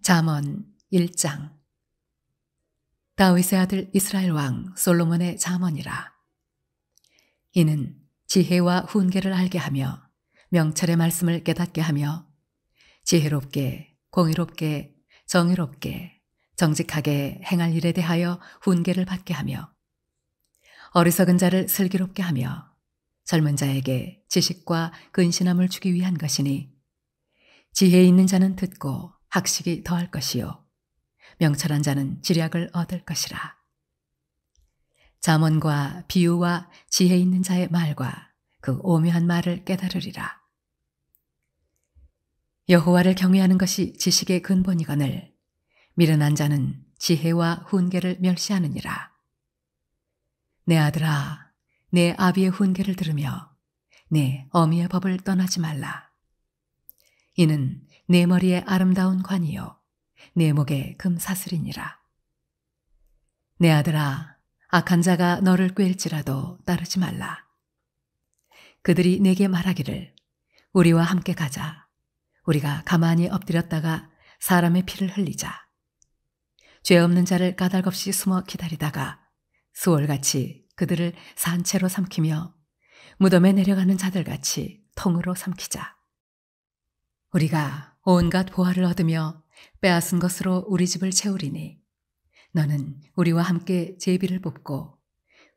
잠언 1장. 다윗의 아들 이스라엘 왕 솔로몬의 잠언이라. 이는 지혜와 훈계를 알게 하며 명철의 말씀을 깨닫게 하며 지혜롭게 공의롭게 정의롭게 정직하게 행할 일에 대하여 훈계를 받게 하며 어리석은 자를 슬기롭게 하며 젊은 자에게 지식과 근신함을 주기 위한 것이니, 지혜 있는 자는 듣고 학식이 더할 것이요 명철한 자는 지략을 얻을 것이라. 잠언과 비유와 지혜 있는 자의 말과 그 오묘한 말을 깨달으리라. 여호와를 경외하는 것이 지식의 근본이거늘 미련한 자는 지혜와 훈계를 멸시하느니라. 내 아들아, 내 아비의 훈계를 들으며 내 어미의 법을 떠나지 말라. 이는 내 머리에 아름다운 관이요 내 목에 금사슬이니라. 내 아들아, 악한 자가 너를 꾀일지라도 따르지 말라. 그들이 내게 말하기를 우리와 함께 가자. 우리가 가만히 엎드렸다가 사람의 피를 흘리자. 죄 없는 자를 까닭없이 숨어 기다리다가 수월같이 그들을 산채로 삼키며 무덤에 내려가는 자들같이 통으로 삼키자. 우리가 온갖 보화를 얻으며 빼앗은 것으로 우리 집을 채우리니, 너는 우리와 함께 제비를 뽑고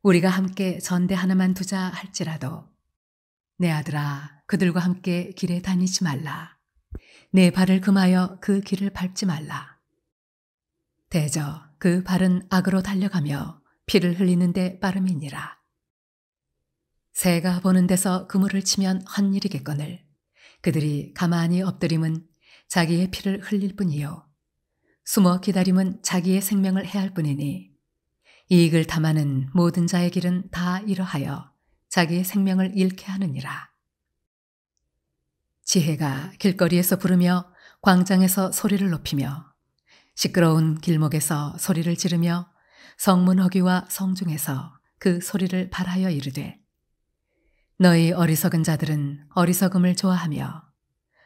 우리가 함께 전대 하나만 두자 할지라도 내 아들아, 그들과 함께 길에 다니지 말라. 내 발을 금하여 그 길을 밟지 말라. 대저 그 발은 악으로 달려가며 피를 흘리는데 빠름이니라. 새가 보는 데서 그물을 치면 헛일이겠거늘 그들이 가만히 엎드림은 자기의 피를 흘릴 뿐이요 숨어 기다림은 자기의 생명을 해할 뿐이니, 이익을 탐하는 모든 자의 길은 다 이러하여 자기의 생명을 잃게 하느니라. 지혜가 길거리에서 부르며 광장에서 소리를 높이며 시끄러운 길목에서 소리를 지르며 성문 허기와 성중에서 그 소리를 발하여 이르되, 너희 어리석은 자들은 어리석음을 좋아하며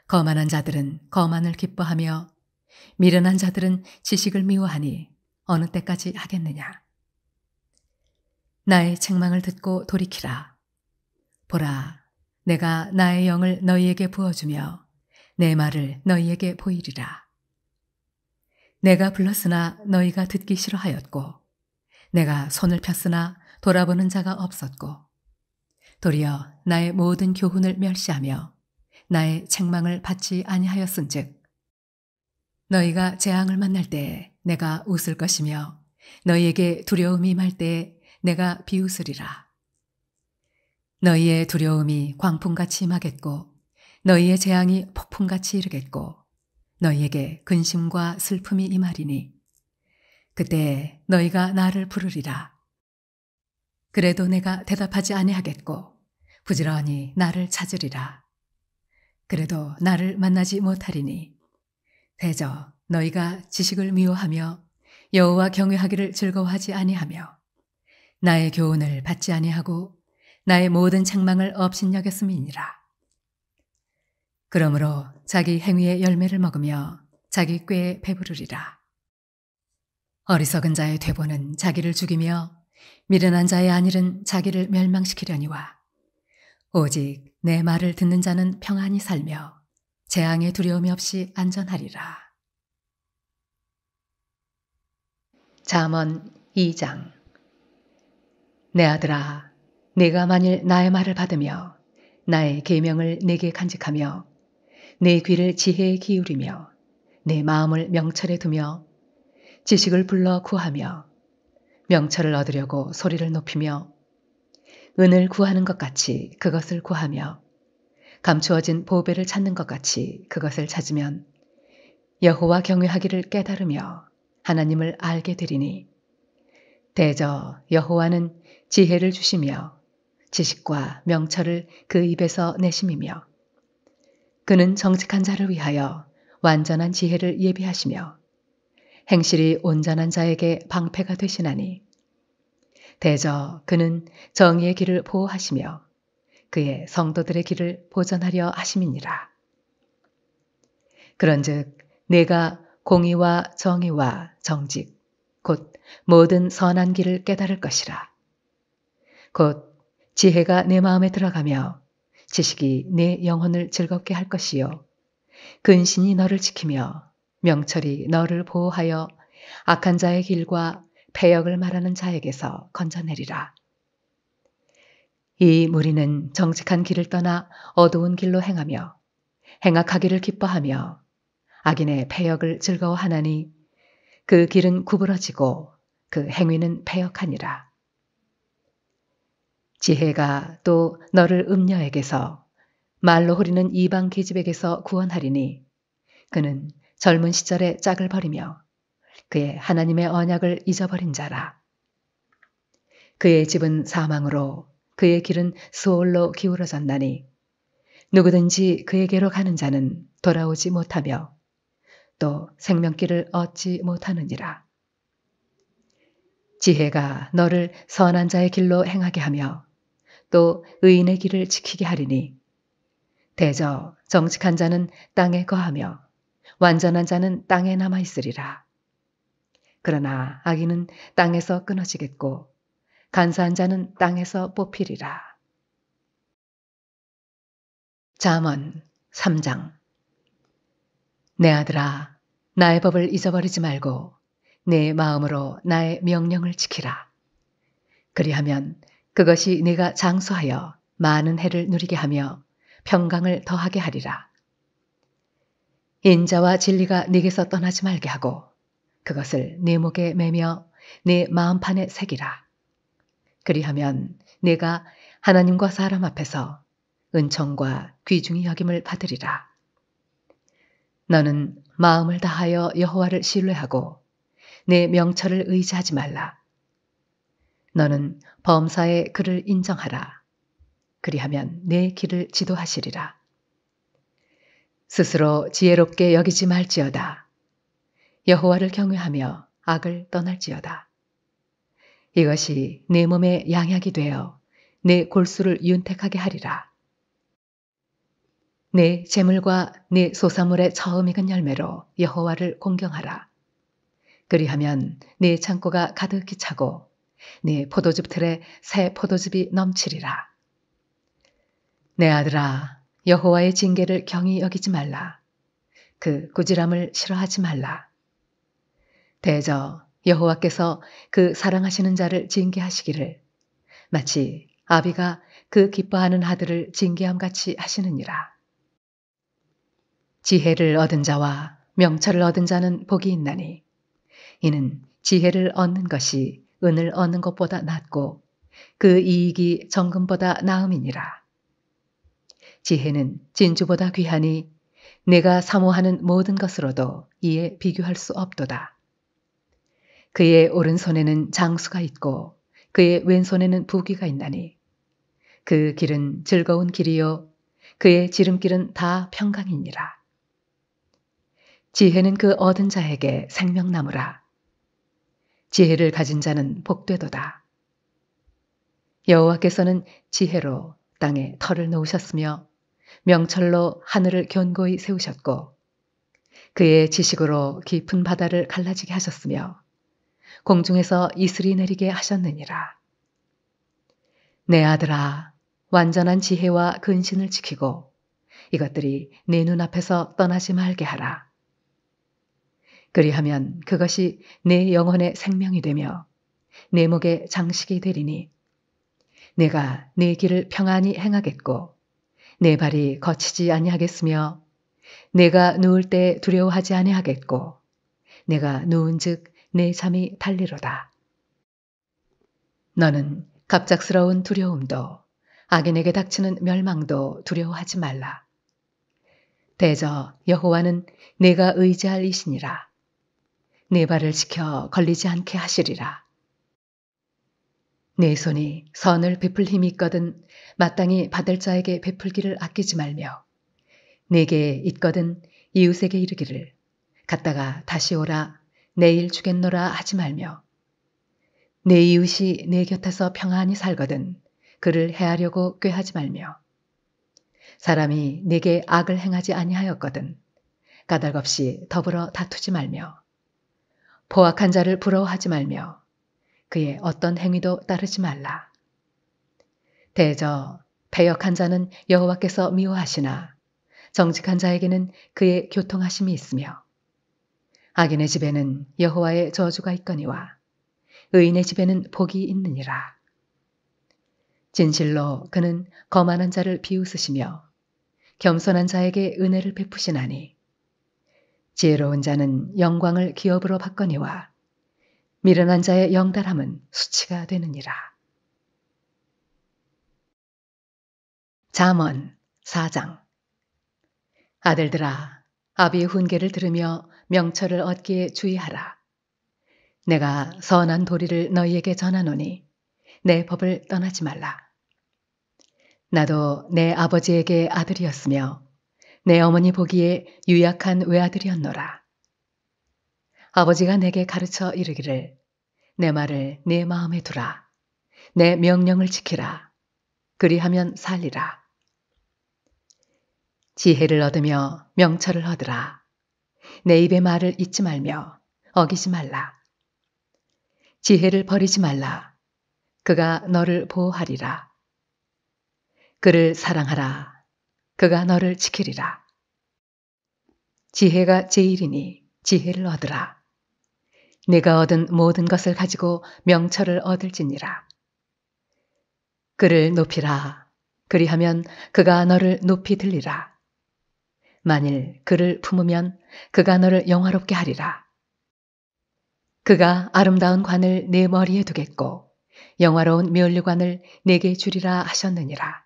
거만한 자들은 거만을 기뻐하며 미련한 자들은 지식을 미워하니 어느 때까지 하겠느냐. 나의 책망을 듣고 돌이키라. 보라, 내가 나의 영을 너희에게 부어주며 내 말을 너희에게 보이리라. 내가 불렀으나 너희가 듣기 싫어하였고 내가 손을 폈으나 돌아보는 자가 없었고, 도리어 나의 모든 교훈을 멸시하며 나의 책망을 받지 아니하였은즉, 너희가 재앙을 만날 때에 내가 웃을 것이며 너희에게 두려움이 임할 때에 내가 비웃으리라. 너희의 두려움이 광풍같이 임하겠고 너희의 재앙이 폭풍같이 이르겠고 너희에게 근심과 슬픔이 임하리니, 그때 너희가 나를 부르리라. 그래도 내가 대답하지 아니하겠고 부지런히 나를 찾으리라. 그래도 나를 만나지 못하리니, 대저 너희가 지식을 미워하며 여호와 경외하기를 즐거워하지 아니하며 나의 교훈을 받지 아니하고 나의 모든 책망을 업신여겼음이니라. 그러므로 자기 행위의 열매를 먹으며 자기 꾀에 배부르리라. 어리석은 자의 퇴보는 자기를 죽이며 미련한 자의 안일은 자기를 멸망시키려니와, 오직 내 말을 듣는 자는 평안히 살며 재앙의 두려움이 없이 안전하리라. 잠언 2장. 내 아들아, 네가 만일 나의 말을 받으며 나의 계명을 내게 간직하며 내 귀를 지혜에 기울이며 내 마음을 명철에 두며 지식을 불러 구하며 명철을 얻으려고 소리를 높이며 은을 구하는 것 같이 그것을 구하며 감추어진 보배를 찾는 것 같이 그것을 찾으면 여호와 경외하기를 깨달으며 하나님을 알게 되리니, 대저 여호와는 지혜를 주시며 지식과 명철을 그 입에서 내심이며 그는 정직한 자를 위하여 완전한 지혜를 예비하시며 행실이 온전한 자에게 방패가 되시나니, 대저 그는 정의의 길을 보호하시며 그의 성도들의 길을 보전하려 하심이니라. 그런즉 내가 공의와 정의와 정직, 곧 모든 선한 길을 깨달을 것이라. 곧 지혜가 내 마음에 들어가며 지식이 내 영혼을 즐겁게 할 것이요. 근신이 너를 지키며 명철이 너를 보호하여 악한 자의 길과 패역을 말하는 자에게서 건져내리라. 이 무리는 정직한 길을 떠나 어두운 길로 행하며 행악하기를 기뻐하며 악인의 패역을 즐거워하나니 그 길은 구부러지고 그 행위는 패역하니라. 지혜가 또 너를 음녀에게서 말로 후리는 이방 계집에게서 구원하리니 그는 젊은 시절에 짝을 버리며 그의 하나님의 언약을 잊어버린 자라. 그의 집은 사망으로 그의 길은 수올로 기울어졌나니 누구든지 그에게로 가는 자는 돌아오지 못하며 또 생명길을 얻지 못하느니라. 지혜가 너를 선한 자의 길로 행하게 하며 또 의인의 길을 지키게 하리니 대저 정직한 자는 땅에 거하며 완전한 자는 땅에 남아 있으리라. 그러나 악인은 땅에서 끊어지겠고 간사한 자는 땅에서 뽑히리라. 잠언 3장. 내 아들아, 나의 법을 잊어버리지 말고 내 마음으로 나의 명령을 지키라. 그리하면 그것이 네가 장수하여 많은 해를 누리게 하며 평강을 더하게 하리라. 인자와 진리가 네게서 떠나지 말게 하고 그것을 네 목에 매며 네 마음판에 새기라. 그리하면 네가 하나님과 사람 앞에서 은총과 귀중히 여김을 받으리라. 너는 마음을 다하여 여호와를 신뢰하고 내 명철을 의지하지 말라. 너는 범사의 그를 인정하라. 그리하면 내 길을 지도하시리라. 스스로 지혜롭게 여기지 말지어다. 여호와를 경외하며 악을 떠날지어다. 이것이 내 몸에 양약이 되어 내 골수를 윤택하게 하리라. 내 재물과 내 소사물의 처음 익은 열매로 여호와를 공경하라. 그리하면 내 창고가 가득히 차고 네 포도즙 틀에 새 포도즙이 넘치리라. 내 아들아, 여호와의 징계를 경히 여기지 말라. 그 꾸지람을 싫어하지 말라. 대저 여호와께서 그 사랑하시는 자를 징계하시기를 마치 아비가 그 기뻐하는 아들을 징계함같이 하시느니라. 지혜를 얻은 자와 명철을 얻은 자는 복이 있나니 이는 지혜를 얻는 것이 은을 얻는 것보다 낫고 그 이익이 정금보다 나음이니라. 지혜는 진주보다 귀하니 내가 사모하는 모든 것으로도 이에 비교할 수 없도다. 그의 오른손에는 장수가 있고 그의 왼손에는 부귀가 있나니 그 길은 즐거운 길이요 그의 지름길은 다 평강이니라. 지혜는 그 얻은 자에게 생명나무라. 지혜를 가진 자는 복되도다. 여호와께서는 지혜로 땅에 터를 놓으셨으며 명철로 하늘을 견고히 세우셨고 그의 지식으로 깊은 바다를 갈라지게 하셨으며 공중에서 이슬이 내리게 하셨느니라. 내 아들아, 완전한 지혜와 근신을 지키고 이것들이 내 눈앞에서 떠나지 말게 하라. 그리하면 그것이 내 영혼의 생명이 되며 내 목의 장식이 되리니 내가 내 길을 평안히 행하겠고 내 발이 거치지 아니하겠으며 내가 누울 때 두려워하지 아니하겠고 내가 누운즉 내 잠이 달리로다. 너는 갑작스러운 두려움도 악인에게 닥치는 멸망도 두려워하지 말라. 대저 여호와는 내가 의지할 이시니라. 내 발을 지켜 걸리지 않게 하시리라. 내 손이 선을 베풀 힘이 있거든 마땅히 받을 자에게 베풀기를 아끼지 말며 내게 있거든 이웃에게 이르기를 갔다가 다시 오라 내일 주겠노라 하지 말며 내 이웃이 내 곁에서 평안히 살거든 그를 해하려고 꾀하지 말며 사람이 내게 악을 행하지 아니하였거든 까닭없이 더불어 다투지 말며 포악한 자를 부러워하지 말며 그의 어떤 행위도 따르지 말라. 대저 패역한 자는 여호와께서 미워하시나 정직한 자에게는 그의 교통하심이 있으며 악인의 집에는 여호와의 저주가 있거니와 의인의 집에는 복이 있느니라. 진실로 그는 거만한 자를 비웃으시며 겸손한 자에게 은혜를 베푸시나니 지혜로운 자는 영광을 기업으로 받거니와 미련한 자의 영달함은 수치가 되느니라. 잠언 4장. 아들들아, 아비의 훈계를 들으며 명철을 얻기에 주의하라. 내가 선한 도리를 너희에게 전하노니 내 법을 떠나지 말라. 나도 내 아버지에게 아들이었으며 내 어머니 보기에 유약한 외아들이었노라. 아버지가 내게 가르쳐 이르기를 내 말을 네 마음에 두라. 내 명령을 지키라. 그리하면 살리라. 지혜를 얻으며 명철을 얻으라. 내 입의 말을 잊지 말며 어기지 말라. 지혜를 버리지 말라. 그가 너를 보호하리라. 그를 사랑하라. 그가 너를 지키리라. 지혜가 제일이니 지혜를 얻으라. 네가 얻은 모든 것을 가지고 명철을 얻을지니라. 그를 높이라. 그리하면 그가 너를 높이 들리라. 만일 그를 품으면 그가 너를 영화롭게 하리라. 그가 아름다운 관을 네 머리에 두겠고 영화로운 면류관을 네게 주리라 하셨느니라.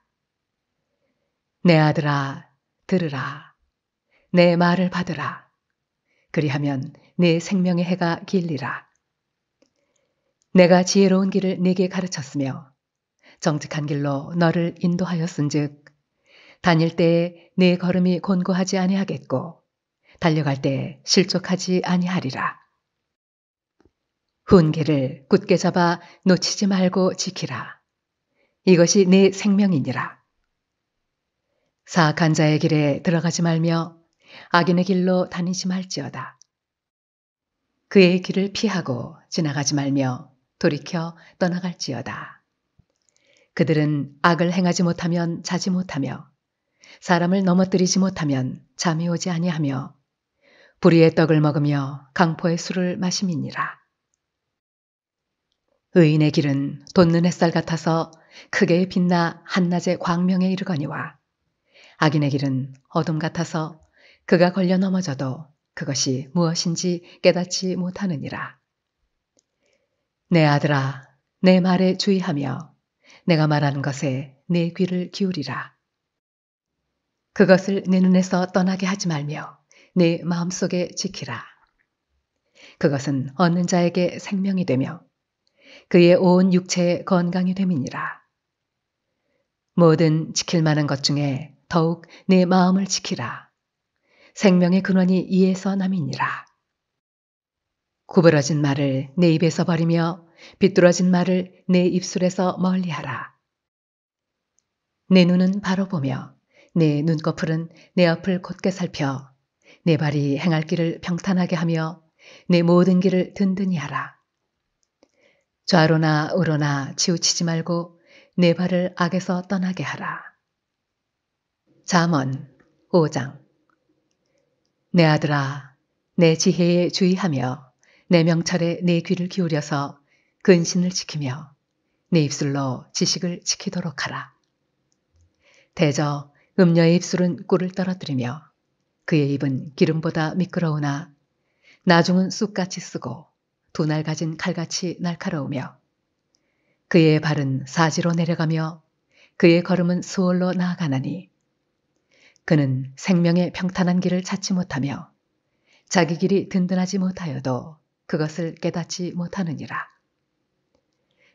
내 아들아, 들으라. 내 말을 받으라. 그리하면 네 생명의 해가 길리라. 내가 지혜로운 길을 네게 가르쳤으며 정직한 길로 너를 인도하였은즉 다닐 때에 네 걸음이 곤고하지 아니하겠고 달려갈 때에 실족하지 아니하리라. 훈계를 굳게 잡아 놓치지 말고 지키라. 이것이 네 생명이니라. 사악한 자의 길에 들어가지 말며 악인의 길로 다니지 말지어다. 그의 길을 피하고 지나가지 말며 돌이켜 떠나갈지어다. 그들은 악을 행하지 못하면 자지 못하며 사람을 넘어뜨리지 못하면 잠이 오지 아니하며 불의의 떡을 먹으며 강포의 술을 마심이니라. 의인의 길은 돋는 햇살 같아서 크게 빛나 한낮의 광명에 이르거니와 악인의 길은 어둠 같아서 그가 걸려 넘어져도 그것이 무엇인지 깨닫지 못하느니라. 내 아들아, 내 말에 주의하며 내가 말하는 것에 내 귀를 기울이라. 그것을 내 눈에서 떠나게 하지 말며 내 마음속에 지키라. 그것은 얻는 자에게 생명이 되며 그의 온 육체에 건강이 됨이니라. 모든 지킬 만한 것 중에 더욱 내 마음을 지키라. 생명의 근원이 이에서 남이니라. 구부러진 말을 내 입에서 버리며 비뚤어진 말을 내 입술에서 멀리하라. 내 눈은 바로 보며 내 눈꺼풀은 내 앞을 곧게 살펴 내 발이 행할 길을 평탄하게 하며 내 모든 길을 든든히 하라. 좌로나 우로나 치우치지 말고 내 발을 악에서 떠나게 하라. 잠언 5장. 내 아들아, 내 지혜에 주의하며 내 명철에 내 귀를 기울여서 근신을 지키며 내 입술로 지식을 지키도록 하라. 대저 음녀의 입술은 꿀을 떨어뜨리며 그의 입은 기름보다 미끄러우나 나중은 쑥같이 쓰고 두 날 가진 칼같이 날카로우며 그의 발은 사지로 내려가며 그의 걸음은 수월로 나아가나니 그는 생명의 평탄한 길을 찾지 못하며 자기 길이 든든하지 못하여도 그것을 깨닫지 못하느니라.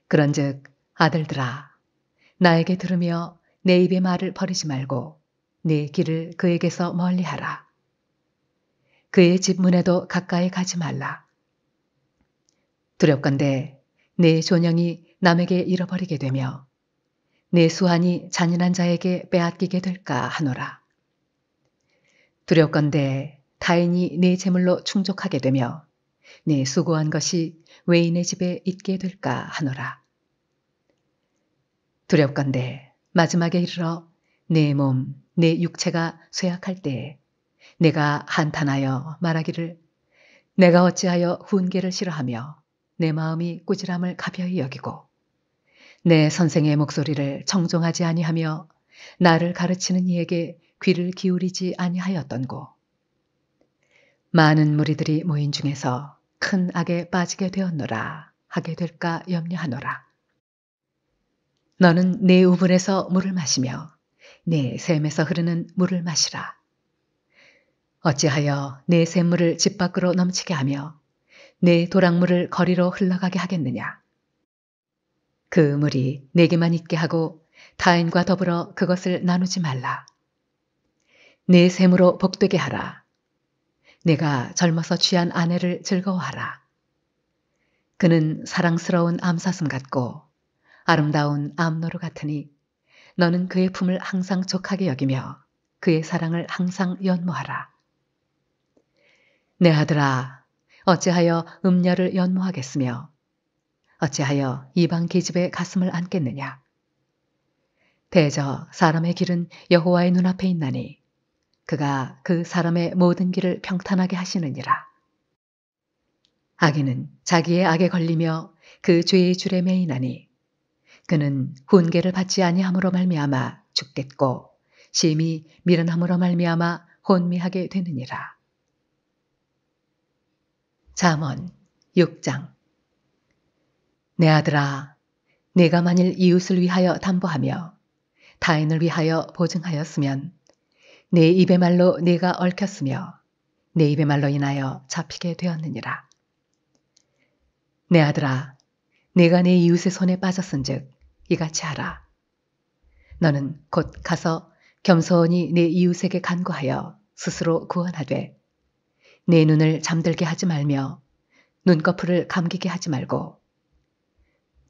그런즉 아들들아, 나에게 들으며 내 입의 말을 버리지 말고 내 길을 그에게서 멀리하라. 그의 집 문에도 가까이 가지 말라. 두렵건대 내 존영이 남에게 잃어버리게 되며 내 수한이 잔인한 자에게 빼앗기게 될까 하노라. 두렵건대 타인이 내 재물로 충족하게 되며 내 수고한 것이 외인의 집에 있게 될까 하노라. 두렵건대 마지막에 이르러 내 몸, 내 육체가 쇠약할 때에 내가 한탄하여 말하기를 내가 어찌하여 훈계를 싫어하며 내 마음이 꾸지람을 가벼이 여기고 내 선생의 목소리를 청종하지 아니하며 나를 가르치는 이에게 귀를 기울이지 아니하였던고. 많은 무리들이 모인 중에서 큰 악에 빠지게 되었노라 하게 될까 염려하노라. 너는 내 우물에서 물을 마시며 내 샘에서 흐르는 물을 마시라. 어찌하여 내 샘물을 집 밖으로 넘치게 하며 내 도랑물을 거리로 흘러가게 하겠느냐. 그 물이 내게만 있게 하고 타인과 더불어 그것을 나누지 말라. 내 샘으로 복되게 하라. 내가 젊어서 취한 아내를 즐거워하라. 그는 사랑스러운 암사슴 같고 아름다운 암노루 같으니 너는 그의 품을 항상 족하게 여기며 그의 사랑을 항상 연모하라. 내 아들아, 어찌하여 음녀를 연모하겠으며 어찌하여 이방 계집의 가슴을 안겠느냐. 대저 사람의 길은 여호와의 눈앞에 있나니 그가 그 사람의 모든 길을 평탄하게 하시느니라. 악인은 자기의 악에 걸리며 그 죄의 줄에 매이나니 그는 훈계를 받지 아니함으로 말미암아 죽겠고 심히 미련함으로 말미암아 혼미하게 되느니라. 잠언 6장. 내 아들아, 내가 만일 이웃을 위하여 담보하며 타인을 위하여 보증하였으면 내 입의 말로 내가 얽혔으며 내 입의 말로 인하여 잡히게 되었느니라. 내 아들아, 내가 내 이웃의 손에 빠졌은즉 이같이 하라. 너는 곧 가서 겸손히 내 이웃에게 간구하여 스스로 구원하되 내 눈을 잠들게 하지 말며 눈꺼풀을 감기게 하지 말고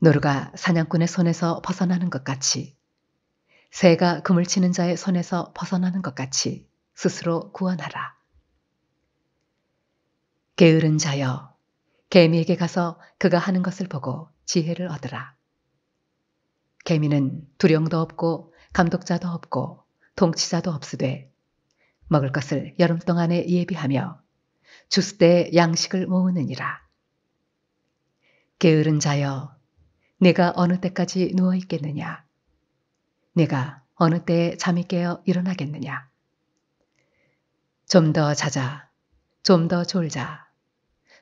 노루가 사냥꾼의 손에서 벗어나는 것 같이 새가 그물 치는 자의 손에서 벗어나는 것 같이 스스로 구원하라. 게으른 자여, 개미에게 가서 그가 하는 것을 보고 지혜를 얻으라. 개미는 두령도 없고 감독자도 없고 통치자도 없으되 먹을 것을 여름 동안에 예비하며 주스 때에 양식을 모으느니라. 게으른 자여, 내가 어느 때까지 누워 있겠느냐? 내가 어느 때에 잠이 깨어 일어나겠느냐? 좀 더 자자, 좀 더 졸자,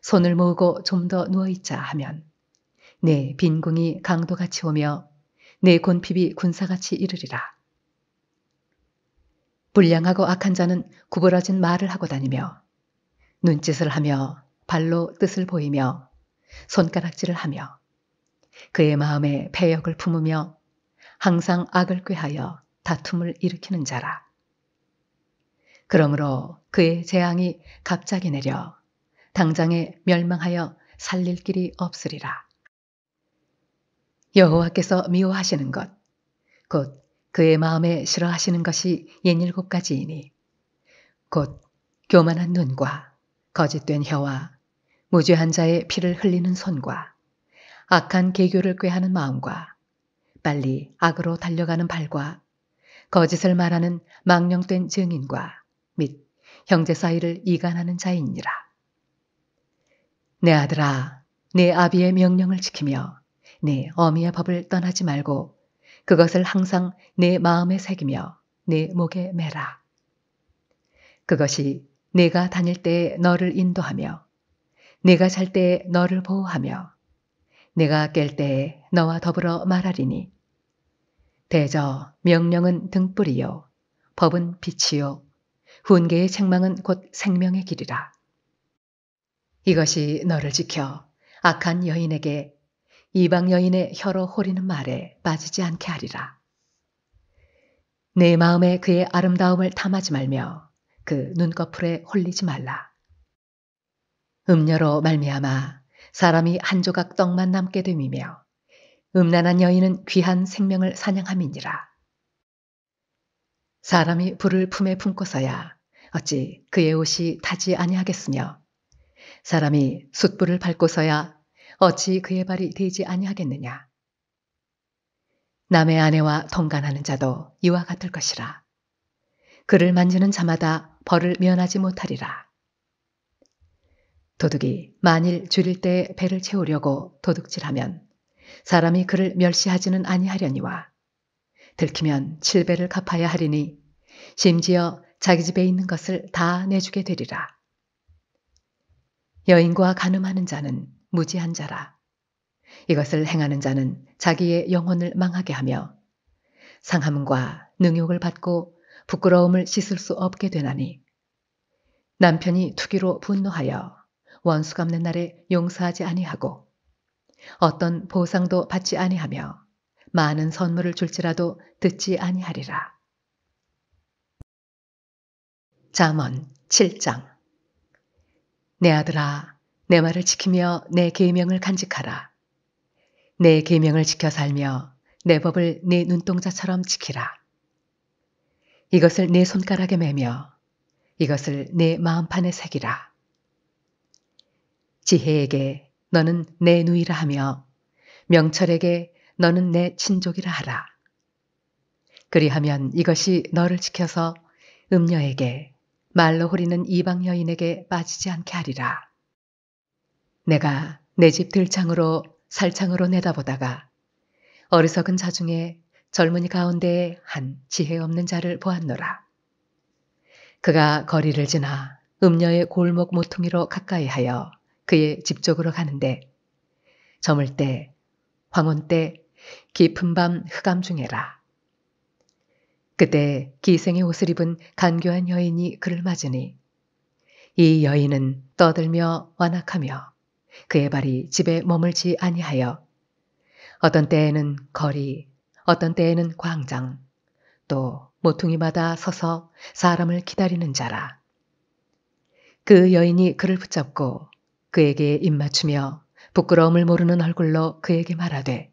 손을 모으고 좀 더 누워있자 하면 내 빈궁이 강도같이 오며 내 곤핍이 군사같이 이르리라. 불량하고 악한 자는 구부러진 말을 하고 다니며 눈짓을 하며 발로 뜻을 보이며 손가락질을 하며 그의 마음에 패역을 품으며 항상 악을 꾀하여 다툼을 일으키는 자라. 그러므로 그의 재앙이 갑자기 내려 당장에 멸망하여 살릴 길이 없으리라. 여호와께서 미워하시는 것, 곧 그의 마음에 싫어하시는 것이 67가지이니 곧 교만한 눈과 거짓된 혀와 무죄한 자의 피를 흘리는 손과 악한 계교를 꾀하는 마음과 빨리 악으로 달려가는 발과 거짓을 말하는 망령된 증인과 및 형제 사이를 이간하는 자이니라. 내 아들아, 내 아비의 명령을 지키며 내 어미의 법을 떠나지 말고 그것을 항상 내 마음에 새기며 내 목에 매라. 그것이 내가 다닐 때에 너를 인도하며 내가 잘 때에 너를 보호하며 내가 깰 때에 너와 더불어 말하리니 대저 명령은 등불이요 법은 빛이요 훈계의 책망은 곧 생명의 길이라. 이것이 너를 지켜 악한 여인에게 이방 여인의 혀로 호리는 말에 빠지지 않게 하리라. 내 마음에 그의 아름다움을 탐하지 말며 그 눈꺼풀에 홀리지 말라. 음녀로 말미암아 사람이 한 조각 떡만 남게 됨이며 음란한 여인은 귀한 생명을 사냥함이니라. 사람이 불을 품에 품고서야 어찌 그의 옷이 타지 아니하겠으며 사람이 숯불을 밟고서야 어찌 그의 발이 되지 아니하겠느냐. 남의 아내와 통간하는 자도 이와 같을 것이라. 그를 만지는 자마다 벌을 면하지 못하리라. 도둑이 만일 줄일 때에 배를 채우려고 도둑질하면 사람이 그를 멸시하지는 아니하려니와 들키면 7배를 갚아야 하리니 심지어 자기 집에 있는 것을 다 내주게 되리라. 여인과 간음하는 자는 무지한 자라. 이것을 행하는 자는 자기의 영혼을 망하게 하며 상함과 능욕을 받고 부끄러움을 씻을 수 없게 되나니 남편이 투기로 분노하여 원수 갚는 날에 용서하지 아니하고 어떤 보상도 받지 아니하며 많은 선물을 줄지라도 듣지 아니하리라. 잠언 7장. 내 아들아, 내 말을 지키며 내 계명을 간직하라. 내 계명을 지켜 살며 내 법을 내 눈동자처럼 지키라. 이것을 내 손가락에 매며 이것을 내 마음판에 새기라. 지혜에게 너는 내 누이라 하며 명철에게 너는 내 친족이라 하라. 그리하면 이것이 너를 지켜서 음녀에게 말로 호리는 이방 여인에게 빠지지 않게 하리라. 내가 내 집 들창으로 살창으로 내다보다가 어리석은 자 중에 젊은이 가운데에 한 지혜 없는 자를 보았노라. 그가 거리를 지나 음녀의 골목 모퉁이로 가까이 하여 그의 집 쪽으로 가는데 저물 때, 황혼 때, 깊은 밤 흑암 중에라. 그때 기생의 옷을 입은 간교한 여인이 그를 맞으니 이 여인은 떠들며 완악하며 그의 발이 집에 머물지 아니하여 어떤 때에는 거리, 어떤 때에는 광장, 또 모퉁이마다 서서 사람을 기다리는 자라. 그 여인이 그를 붙잡고 그에게 입맞추며 부끄러움을 모르는 얼굴로 그에게 말하되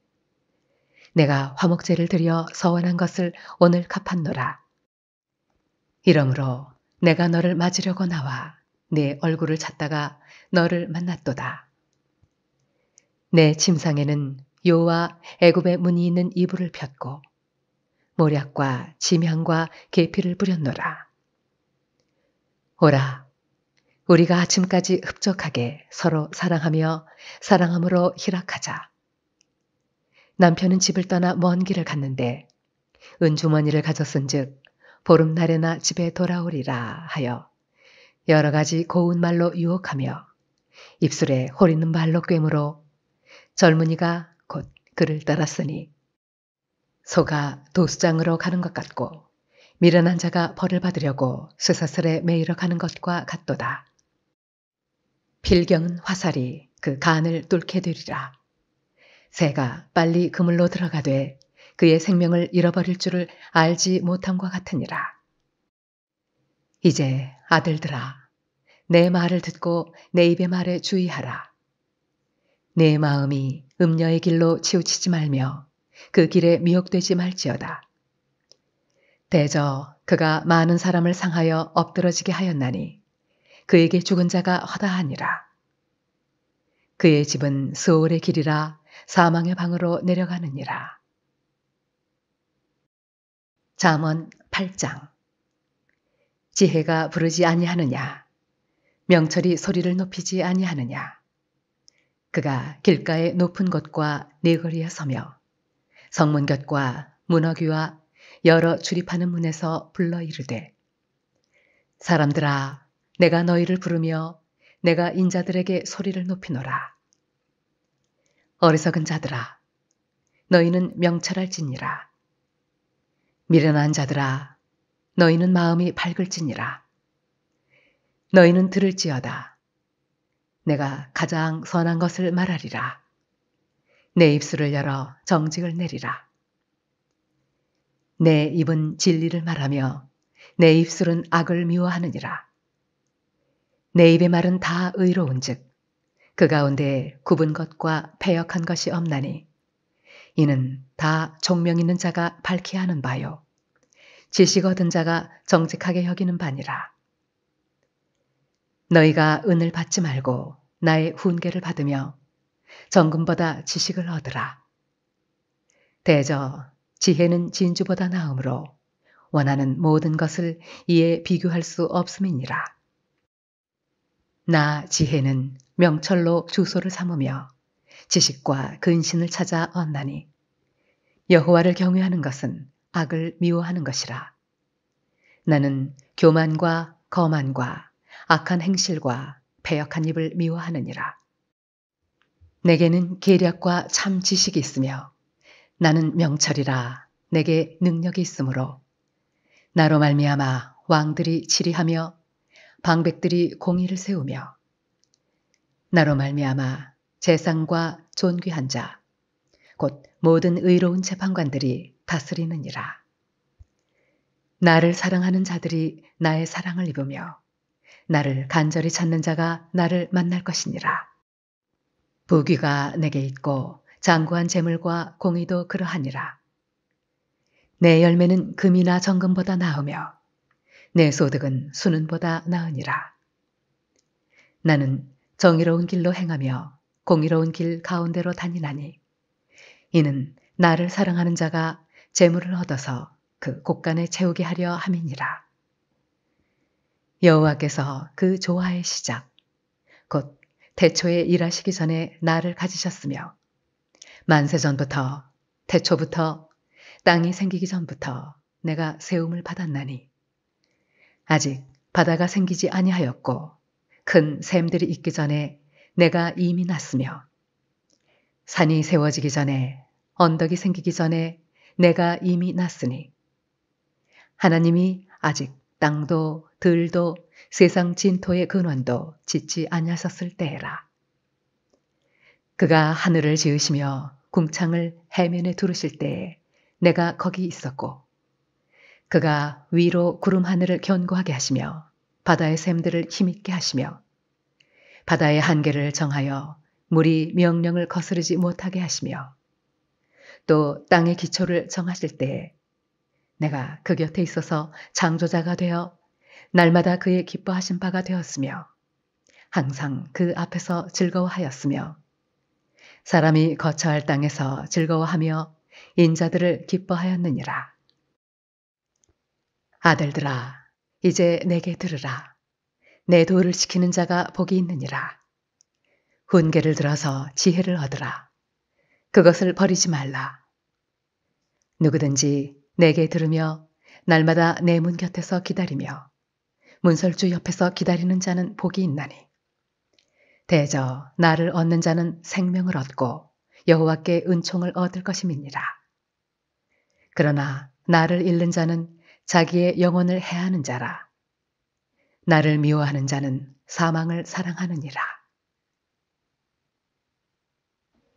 내가 화목제를 드려 서원한 것을 오늘 갚았노라. 이러므로 내가 너를 맞으려고 나와 내 얼굴을 찾다가 너를 만났도다. 내 침상에는 요와 애굽의 문이 있는 이불을 폈고 모략과 침향과 계피를 뿌렸노라. 오라, 우리가 아침까지 흡족하게 서로 사랑하며 사랑함으로 희락하자. 남편은 집을 떠나 먼 길을 갔는데 은주머니를 가졌은즉 보름날에나 집에 돌아오리라 하여 여러 가지 고운 말로 유혹하며 입술에 호리는 말로 꿰물어 젊은이가 곧 그를 따랐으니 소가 도수장으로 가는 것 같고 미련한 자가 벌을 받으려고 쇠사슬에 매이러 가는 것과 같도다. 필경은 화살이 그 간을 뚫게 되리라. 새가 빨리 그물로 들어가되 그의 생명을 잃어버릴 줄을 알지 못함과 같으니라. 이제 아들들아, 내 말을 듣고 내 입의 말에 주의하라. 내 마음이 음녀의 길로 치우치지 말며 그 길에 미혹되지 말지어다. 대저 그가 많은 사람을 상하여 엎드러지게 하였나니 그에게 죽은 자가 허다하니라. 그의 집은 스올의 길이라 사망의 방으로 내려가느니라. 잠언 8장. 지혜가 부르지 아니하느냐? 명철이 소리를 높이지 아니하느냐? 그가 길가의 높은 곳과 네거리에 서며 성문 곁과 문어귀와 여러 출입하는 문에서 불러 이르되 사람들아, 내가 너희를 부르며 내가 인자들에게 소리를 높이노라. 어리석은 자들아, 너희는 명철할지니라. 미련한 자들아, 너희는 마음이 밝을지니라. 너희는 들을지어다. 내가 가장 선한 것을 말하리라. 내 입술을 열어 정직을 내리라. 내 입은 진리를 말하며 내 입술은 악을 미워하느니라. 내 입의 말은 다 의로운즉 그 가운데 굽은 것과 패역한 것이 없나니 이는 다 총명 있는 자가 밝히 하는 바요 지식 얻은 자가 정직하게 여기는 바니라. 너희가 은을 받지 말고 나의 훈계를 받으며 정금보다 지식을 얻으라. 대저 지혜는 진주보다 나으므로 원하는 모든 것을 이에 비교할 수 없음이니라. 나 지혜는 명철로 주소를 삼으며 지식과 근신을 찾아 얻나니 여호와를 경외하는 것은 악을 미워하는 것이라. 나는 교만과 거만과 악한 행실과 패역한 입을 미워하느니라. 내게는 계략과 참 지식이 있으며 나는 명철이라 내게 능력이 있으므로 나로 말미암아 왕들이 치리하며 방백들이 공의를 세우며 나로 말미암아 재상과 존귀한 자 곧 모든 의로운 재판관들이 다스리느니라. 나를 사랑하는 자들이 나의 사랑을 입으며 나를 간절히 찾는 자가 나를 만날 것이니라. 부귀가 내게 있고 장구한 재물과 공의도 그러하니라. 내 열매는 금이나 정금보다 나으며 내 소득은 수는보다 나으니라. 나는 정의로운 길로 행하며 공의로운 길 가운데로 다니나니 이는 나를 사랑하는 자가 재물을 얻어서 그 곳간에 채우게 하려 함이니라. 여호와께서 그 조화의 시작 곧 태초에 일하시기 전에 나를 가지셨으며 만세 전부터 태초부터 땅이 생기기 전부터 내가 세움을 받았나니 아직 바다가 생기지 아니하였고 큰 샘들이 있기 전에 내가 이미 났으며 산이 세워지기 전에 언덕이 생기기 전에 내가 이미 났으니 하나님이 아직 땅도 들도 세상 진토의 근원도 짓지 아니하셨을 때에라. 그가 하늘을 지으시며 궁창을 해면에 두르실 때에 내가 거기 있었고 그가 위로 구름 하늘을 견고하게 하시며 바다의 샘들을 힘있게 하시며 바다의 한계를 정하여 물이 명령을 거스르지 못하게 하시며 또 땅의 기초를 정하실 때에 내가 그 곁에 있어서 창조자가 되어 날마다 그의 기뻐하신 바가 되었으며 항상 그 앞에서 즐거워하였으며 사람이 거처할 땅에서 즐거워하며 인자들을 기뻐하였느니라. 아들들아, 이제 내게 들으라. 내 도를 지키는 자가 복이 있느니라. 훈계를 들어서 지혜를 얻으라. 그것을 버리지 말라. 누구든지 내게 들으며 날마다 내 문 곁에서 기다리며 문설주 옆에서 기다리는 자는 복이 있나니 대저 나를 얻는 자는 생명을 얻고 여호와께 은총을 얻을 것임이니라. 그러나 나를 잃는 자는 자기의 영혼을 해하는 자라. 나를 미워하는 자는 사망을 사랑하느니라.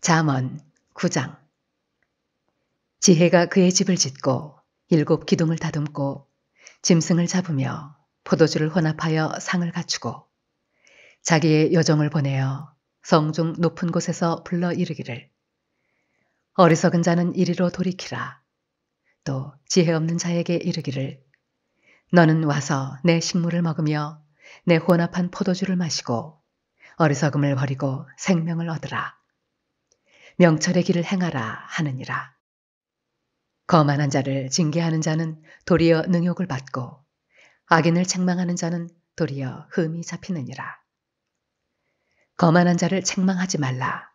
잠언 9장. 지혜가 그의 집을 짓고 7 기둥을 다듬고 짐승을 잡으며 포도주를 혼합하여 상을 갖추고 자기의 여종을 보내어 성중 높은 곳에서 불러 이르기를 어리석은 자는 이리로 돌이키라. 또 지혜 없는 자에게 이르기를 너는 와서 내 식물을 먹으며 내 혼합한 포도주를 마시고 어리석음을 버리고 생명을 얻으라. 명철의 길을 행하라 하느니라. 거만한 자를 징계하는 자는 도리어 능욕을 받고 악인을 책망하는 자는 도리어 흠이 잡히느니라. 거만한 자를 책망하지 말라.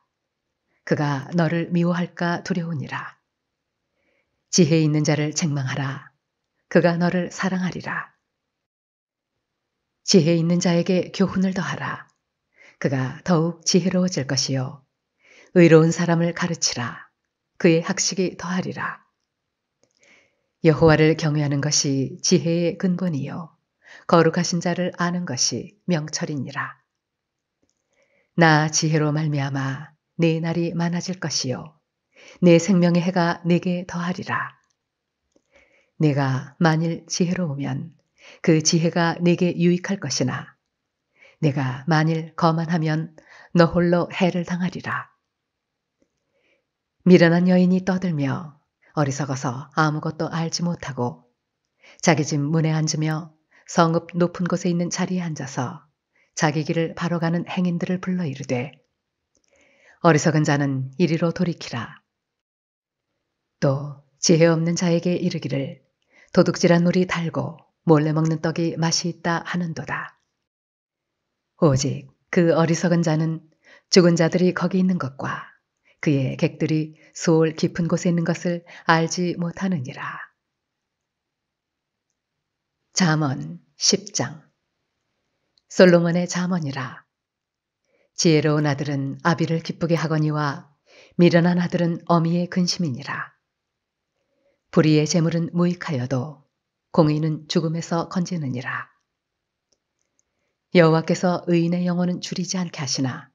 그가 너를 미워할까 두려우니라. 지혜 있는 자를 책망하라. 그가 너를 사랑하리라. 지혜 있는 자에게 교훈을 더하라. 그가 더욱 지혜로워질 것이요. 의로운 사람을 가르치라. 그의 학식이 더하리라. 여호와를 경외하는 것이 지혜의 근본이요. 거룩하신 자를 아는 것이 명철이니라. 나 지혜로 말미암아 네 날이 많아질 것이요. 내 생명의 해가 네게 더하리라. 네가 만일 지혜로우면 그 지혜가 네게 유익할 것이나 네가 만일 거만하면 너 홀로 해를 당하리라. 미련한 여인이 떠들며 어리석어서 아무것도 알지 못하고 자기 집 문에 앉으며 성읍 높은 곳에 있는 자리에 앉아서 자기 길을 바로 가는 행인들을 불러 이르되 어리석은 자는 이리로 돌이키라. 또 지혜 없는 자에게 이르기를 도둑질한 물이 달고 몰래 먹는 떡이 맛이 있다 하는도다. 오직 그 어리석은 자는 죽은 자들이 거기 있는 것과 그의 객들이 수올 깊은 곳에 있는 것을 알지 못하느니라. 잠언 10장. 솔로몬의 잠언이라. 지혜로운 아들은 아비를 기쁘게 하거니와 미련한 아들은 어미의 근심이니라. 불의의 재물은 무익하여도 공의는 죽음에서 건지느니라. 여호와께서 의인의 영혼은 줄이지 않게 하시나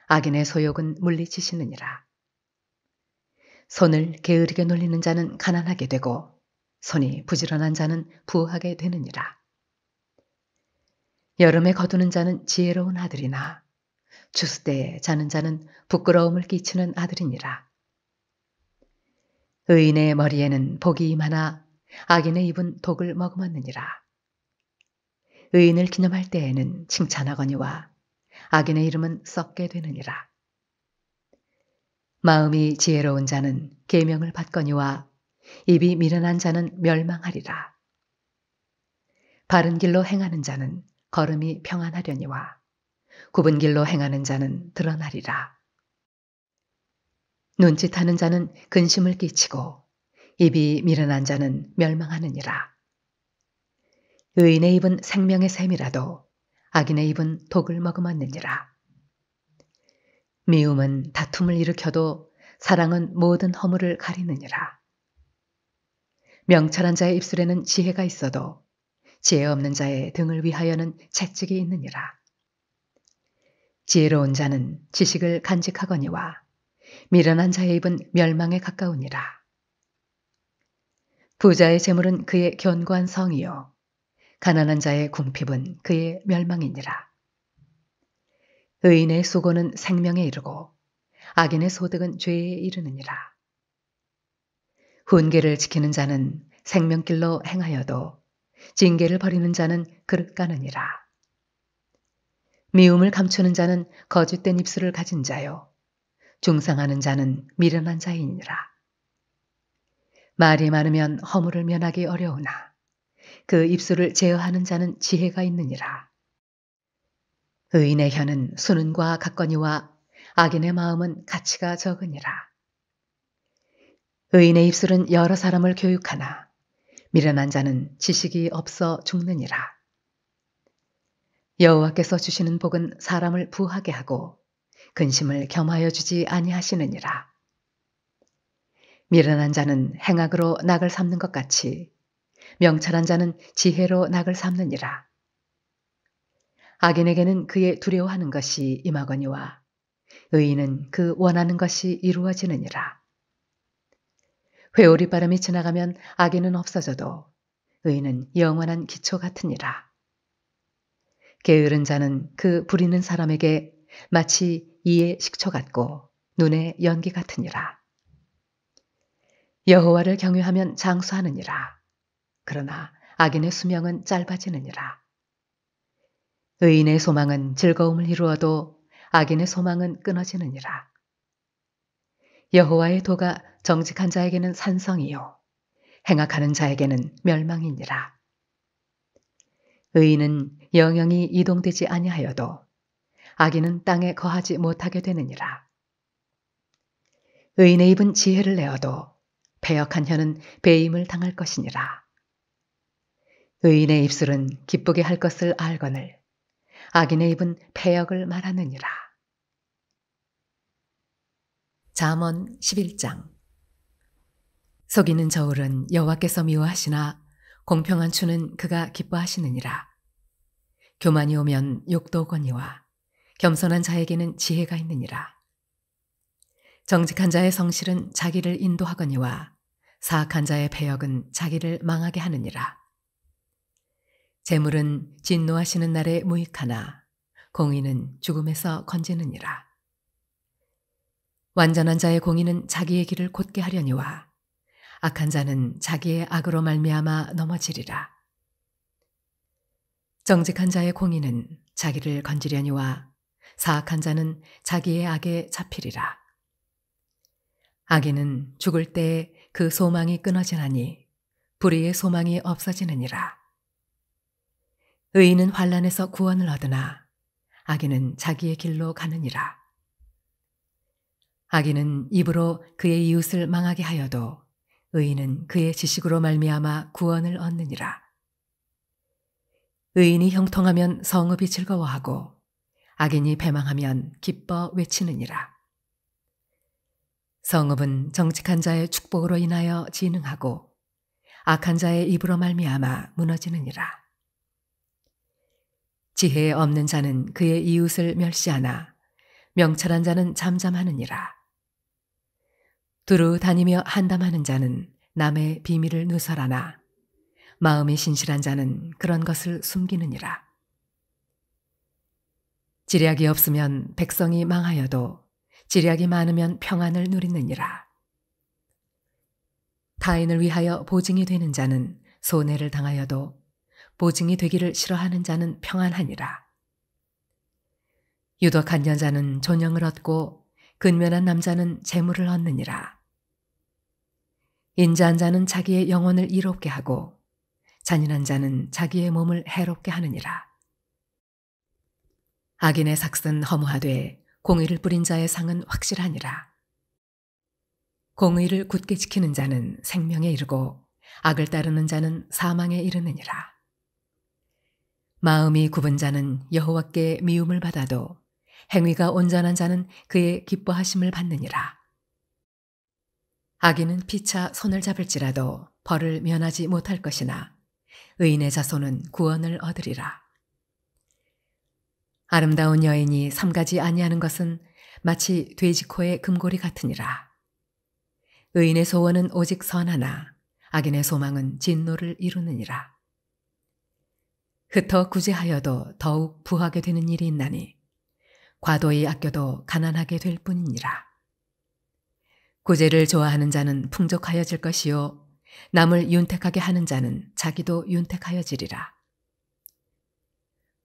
악인의 소욕은 물리치시느니라. 손을 게으르게 놀리는 자는 가난하게 되고 손이 부지런한 자는 부하게 되느니라. 여름에 거두는 자는 지혜로운 아들이나 추수 때에 자는 자는 부끄러움을 끼치는 아들이니라. 의인의 머리에는 복이 임하나 악인의 입은 독을 머금었느니라. 의인을 기념할 때에는 칭찬하거니와 악인의 이름은 썩게 되느니라. 마음이 지혜로운 자는 계명을 받거니와 입이 미련한 자는 멸망하리라. 바른 길로 행하는 자는 걸음이 평안하려니와 굽은 길로 행하는 자는 드러나리라. 눈짓하는 자는 근심을 끼치고 입이 미련한 자는 멸망하느니라. 의인의 입은 생명의 샘이라도 악인의 입은 독을 머금었느니라. 미움은 다툼을 일으켜도 사랑은 모든 허물을 가리느니라. 명철한 자의 입술에는 지혜가 있어도 지혜 없는 자의 등을 위하여는 채찍이 있느니라. 지혜로운 자는 지식을 간직하거니와 미련한 자의 입은 멸망에 가까우니라. 부자의 재물은 그의 견고한 성이요 가난한 자의 궁핍은 그의 멸망이니라. 의인의 수고는 생명에 이르고 악인의 소득은 죄에 이르느니라. 훈계를 지키는 자는 생명길로 행하여도 징계를 버리는 자는 그릇 가느니라. 미움을 감추는 자는 거짓된 입술을 가진 자요 중상하는 자는 미련한 자이니라. 말이 많으면 허물을 면하기 어려우나 그 입술을 제어하는 자는 지혜가 있느니라. 의인의 혀는 수는과 같거니와 악인의 마음은 가치가 적으니라. 의인의 입술은 여러 사람을 교육하나 미련한 자는 지식이 없어 죽느니라. 여호와께서 주시는 복은 사람을 부하게 하고 근심을 겸하여 주지 아니하시느니라. 미련한 자는 행악으로 낙을 삼는 것 같이 명철한 자는 지혜로 낙을 삼느니라. 악인에게는 그의 두려워하는 것이 임하거니와 의인은 그 원하는 것이 이루어지느니라. 회오리 바람이 지나가면 악인은 없어져도 의인은 영원한 기초 같으니라. 게으른 자는 그 부리는 사람에게 마치 이의 식초 같고 눈의 연기 같으니라. 여호와를 경외하면 장수하느니라. 그러나 악인의 수명은 짧아지느니라. 의인의 소망은 즐거움을 이루어도 악인의 소망은 끊어지느니라. 여호와의 도가 정직한 자에게는 산성이요 행악하는 자에게는 멸망이니라. 의인은 영영이 이동되지 아니하여도 악인은 땅에 거하지 못하게 되느니라. 의인의 입은 지혜를 내어도 패역한 혀는 배임을 당할 것이니라. 의인의 입술은 기쁘게 할 것을 알거늘 악인의 입은 패역을 말하느니라. 잠언 11장. 속이는 저울은 여호와께서 미워하시나 공평한 추는 그가 기뻐하시느니라. 교만이 오면 욕도 오거니와 겸손한 자에게는 지혜가 있느니라. 정직한 자의 성실은 자기를 인도하거니와 사악한 자의 패역은 자기를 망하게 하느니라. 재물은 진노하시는 날에 무익하나 공의는 죽음에서 건지느니라. 완전한 자의 공의는 자기의 길을 곧게 하려니와 악한 자는 자기의 악으로 말미암아 넘어지리라. 정직한 자의 공의는 자기를 건지려니와 사악한 자는 자기의 악에 잡히리라. 악인은 죽을 때에 그 소망이 끊어지나니 불의의 소망이 없어지느니라. 의인은 환난에서 구원을 얻으나 악인은 자기의 길로 가느니라. 악인은 입으로 그의 이웃을 망하게 하여도 의인은 그의 지식으로 말미암아 구원을 얻느니라. 의인이 형통하면 성읍이 즐거워하고 악인이 배망하면 기뻐 외치느니라. 성읍은 정직한 자의 축복으로 인하여 진흥하고 악한 자의 입으로 말미암아 무너지느니라. 지혜 없는 자는 그의 이웃을 멸시하나 명철한 자는 잠잠하느니라. 두루 다니며 한담하는 자는 남의 비밀을 누설하나 마음이 신실한 자는 그런 것을 숨기느니라. 지략이 없으면 백성이 망하여도 지략이 많으면 평안을 누리느니라. 타인을 위하여 보증이 되는 자는 손해를 당하여도 보증이 되기를 싫어하는 자는 평안하니라. 유독한 여자는 존영을 얻고 근면한 남자는 재물을 얻느니라. 인자한 자는 자기의 영혼을 이롭게 하고 잔인한 자는 자기의 몸을 해롭게 하느니라. 악인의 삭은 허무하되 공의를 뿌린 자의 상은 확실하니라. 공의를 굳게 지키는 자는 생명에 이르고 악을 따르는 자는 사망에 이르느니라. 마음이 굽은 자는 여호와께 미움을 받아도 행위가 온전한 자는 그의 기뻐하심을 받느니라. 악인은 피차 손을 잡을지라도 벌을 면하지 못할 것이나 의인의 자손은 구원을 얻으리라. 아름다운 여인이 삼가지 아니하는 것은 마치 돼지코의 금고리 같으니라. 의인의 소원은 오직 선하나 악인의 소망은 진노를 이루느니라. 흩어 구제하여도 더욱 부하게 되는 일이 있나니 과도히 아껴도 가난하게 될 뿐이니라. 구제를 좋아하는 자는 풍족하여질 것이요 남을 윤택하게 하는 자는 자기도 윤택하여지리라.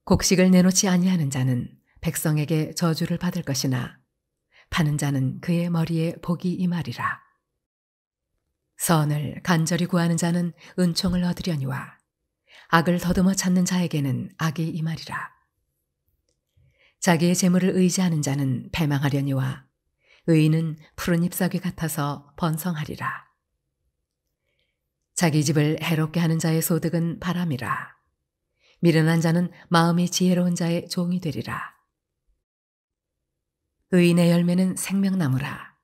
곡식을 내놓지 아니하는 자는 백성에게 저주를 받을 것이나 파는 자는 그의 머리에 복이 임하리라. 선을 간절히 구하는 자는 은총을 얻으려니와 악을 더듬어 찾는 자에게는 악이 임하리라. 자기의 재물을 의지하는 자는 패망하려니와 의인은 푸른 잎사귀 같아서 번성하리라. 자기 집을 해롭게 하는 자의 소득은 바람이라. 미련한 자는 마음이 지혜로운 자의 종이 되리라. 의인의 열매는 생명나무라.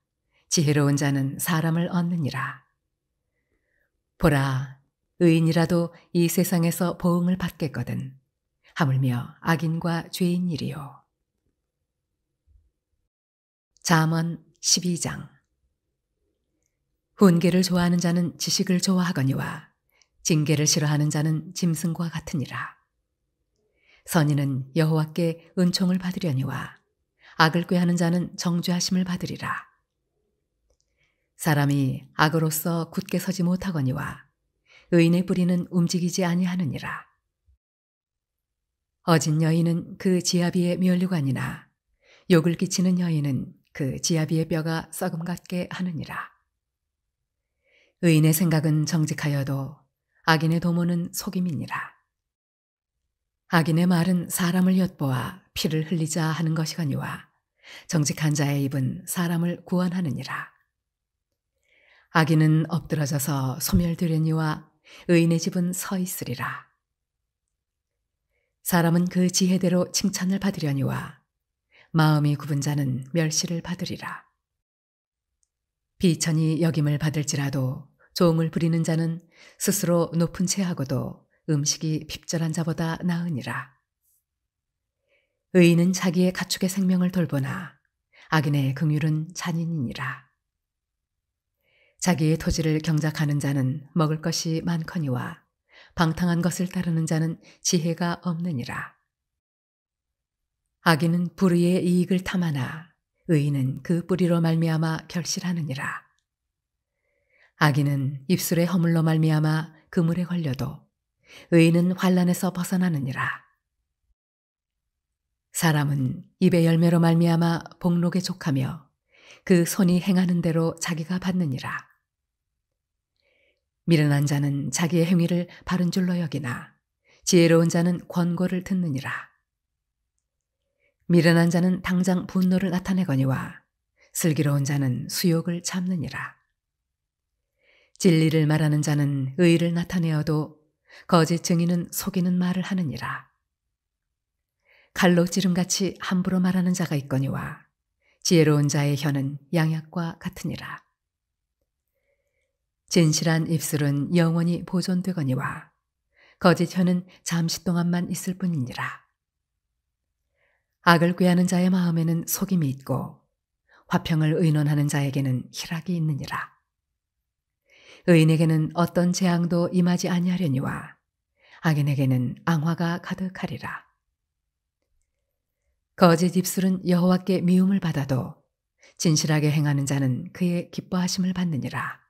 지혜로운 자는 사람을 얻느니라. 보라, 의인이라도 이 세상에서 보응을 받겠거든. 하물며 악인과 죄인이리요. 잠언 12장. 훈계를 좋아하는 자는 지식을 좋아하거니와 징계를 싫어하는 자는 짐승과 같으니라. 선인은 여호와께 은총을 받으려니와 악을 꾀하는 자는 정죄하심을 받으리라. 사람이 악으로서 굳게 서지 못하거니와 의인의 뿌리는 움직이지 아니하느니라. 어진 여인은 그 지아비의 면류관이나 욕을 끼치는 여인은 그 지아비의 뼈가 썩음 같게 하느니라. 의인의 생각은 정직하여도 악인의 도모는 속임이니라. 악인의 말은 사람을 엿보아 피를 흘리자 하는 것이거니와 정직한 자의 입은 사람을 구원하느니라. 악인은 엎드러져서 소멸되려니와 의인의 집은 서 있으리라. 사람은 그 지혜대로 칭찬을 받으려니와 마음이 굽은 자는 멸시를 받으리라. 비천이 여김을 받을지라도 종을 부리는 자는 스스로 높은 채하고도 음식이 핍절한 자보다 나으니라. 의인은 자기의 가축의 생명을 돌보나 악인의 긍휼은 잔인이니라. 자기의 토지를 경작하는 자는 먹을 것이 많거니와 방탕한 것을 따르는 자는 지혜가 없느니라. 악인은 불의의 이익을 탐하나 의인은 그 뿌리로 말미암아 결실하느니라. 악인은 입술의 허물로 말미암아 그물에 걸려도 의인은 환난에서 벗어나느니라. 사람은 입의 열매로 말미암아 복록에 족하며 그 손이 행하는 대로 자기가 받느니라. 미련한 자는 자기의 행위를 바른 줄로 여기나 지혜로운 자는 권고를 듣느니라. 미련한 자는 당장 분노를 나타내거니와 슬기로운 자는 수욕을 참느니라. 진리를 말하는 자는 의를 나타내어도 거짓 증인은 속이는 말을 하느니라. 칼로 찌름같이 함부로 말하는 자가 있거니와 지혜로운 자의 혀는 양약과 같으니라. 진실한 입술은 영원히 보존되거니와 거짓 혀는 잠시 동안만 있을 뿐이니라. 악을 꾀하는 자의 마음에는 속임이 있고 화평을 의논하는 자에게는 희락이 있느니라. 의인에게는 어떤 재앙도 임하지 아니하려니와 악인에게는 앙화가 가득하리라. 거짓 입술은 여호와께 미움을 받아도 진실하게 행하는 자는 그의 기뻐하심을 받느니라.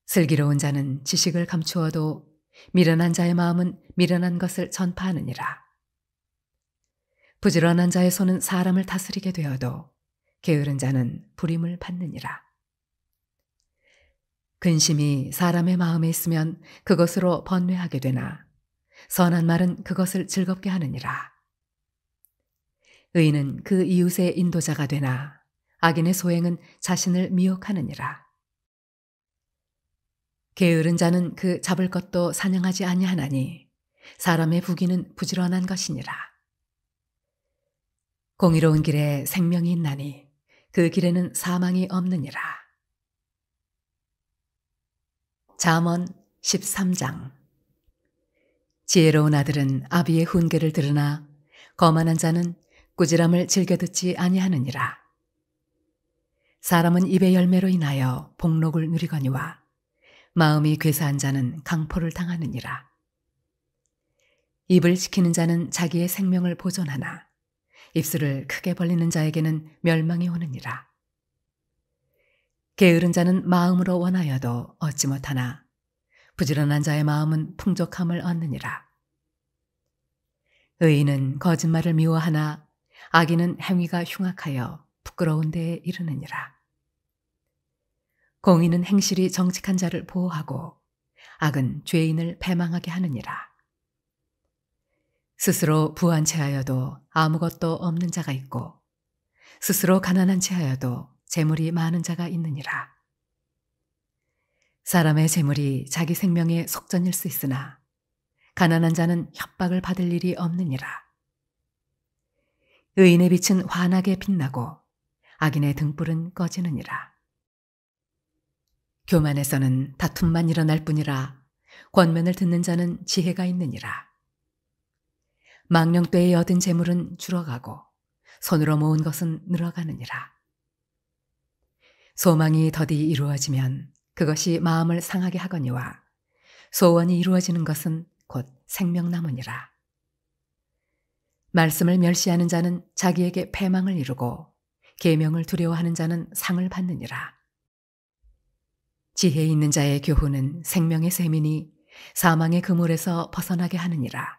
슬기로운 자는 지식을 감추어도 미련한 자의 마음은 미련한 것을 전파하느니라. 부지런한 자의 손은 사람을 다스리게 되어도 게으른 자는 부림을 받느니라. 근심이 사람의 마음에 있으면 그것으로 번뇌하게 되나 선한 말은 그것을 즐겁게 하느니라. 의인은 그 이웃의 인도자가 되나 악인의 소행은 자신을 미혹하느니라. 게으른 자는 그 잡을 것도 사냥하지 아니하나니 사람의 부귀는 부지런한 것이니라. 공의로운 길에 생명이 있나니 그 길에는 사망이 없느니라. 잠언 13장. 지혜로운 아들은 아비의 훈계를 들으나 거만한 자는 꾸지람을 즐겨 듣지 아니하느니라. 사람은 입의 열매로 인하여 복록을 누리거니와 마음이 괴사한 자는 강포를 당하느니라. 입을 지키는 자는 자기의 생명을 보존하나 입술을 크게 벌리는 자에게는 멸망이 오느니라. 게으른 자는 마음으로 원하여도 얻지 못하나 부지런한 자의 마음은 풍족함을 얻느니라. 의인은 거짓말을 미워하나 악인은 행위가 흉악하여 부끄러운 데에 이르느니라. 공의는 행실이 정직한 자를 보호하고 악은 죄인을 패망하게 하느니라. 스스로 부한 채하여도 아무것도 없는 자가 있고 스스로 가난한 채하여도 재물이 많은 자가 있느니라. 사람의 재물이 자기 생명의 속전일 수 있으나 가난한 자는 협박을 받을 일이 없느니라. 의인의 빛은 환하게 빛나고 악인의 등불은 꺼지느니라. 교만에서는 다툼만 일어날 뿐이라 권면을 듣는 자는 지혜가 있느니라. 망령되이 얻은 재물은 줄어가고 손으로 모은 것은 늘어가느니라. 소망이 더디 이루어지면 그것이 마음을 상하게 하거니와 소원이 이루어지는 것은 곧 생명나무니라. 말씀을 멸시하는 자는 자기에게 패망을 이루고 계명을 두려워하는 자는 상을 받느니라. 지혜 있는 자의 교훈은 생명의 셈이니 사망의 그물에서 벗어나게 하느니라.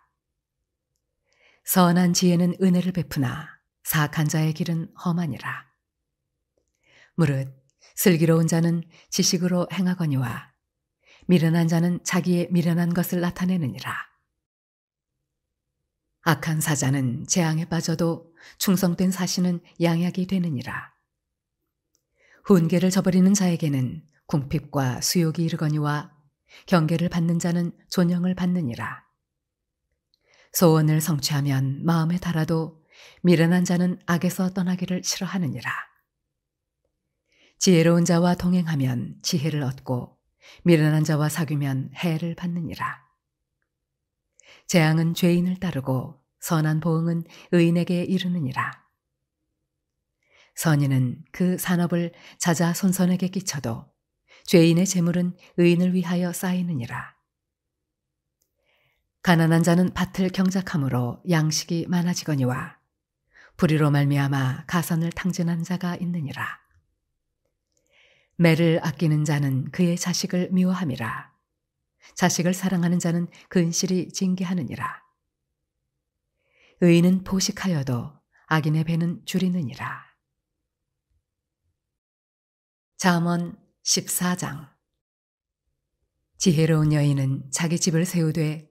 선한 지혜는 은혜를 베푸나 사악한 자의 길은 험하니라. 무릇 슬기로운 자는 지식으로 행하거니와 미련한 자는 자기의 미련한 것을 나타내느니라. 악한 사자는 재앙에 빠져도 충성된 사신은 양약이 되느니라. 훈계를 저버리는 자에게는 궁핍과 수욕이 이르거니와 경계를 받는 자는 존영을 받느니라. 소원을 성취하면 마음에 달아도 미련한 자는 악에서 떠나기를 싫어하느니라. 지혜로운 자와 동행하면 지혜를 얻고 미련한 자와 사귀면 해를 받느니라. 재앙은 죄인을 따르고 선한 보응은 의인에게 이르느니라. 선인은 그 산업을 자자손손에게 끼쳐도 죄인의 재물은 의인을 위하여 쌓이느니라. 가난한 자는 밭을 경작함으로 양식이 많아지거니와 불의로 말미암아 가선을 탕진한 자가 있느니라. 매를 아끼는 자는 그의 자식을 미워함이라. 자식을 사랑하는 자는 근실이 징계하느니라. 의인은 포식하여도 악인의 배는 줄이느니라. 잠언 14장. 지혜로운 여인은 자기 집을 세우되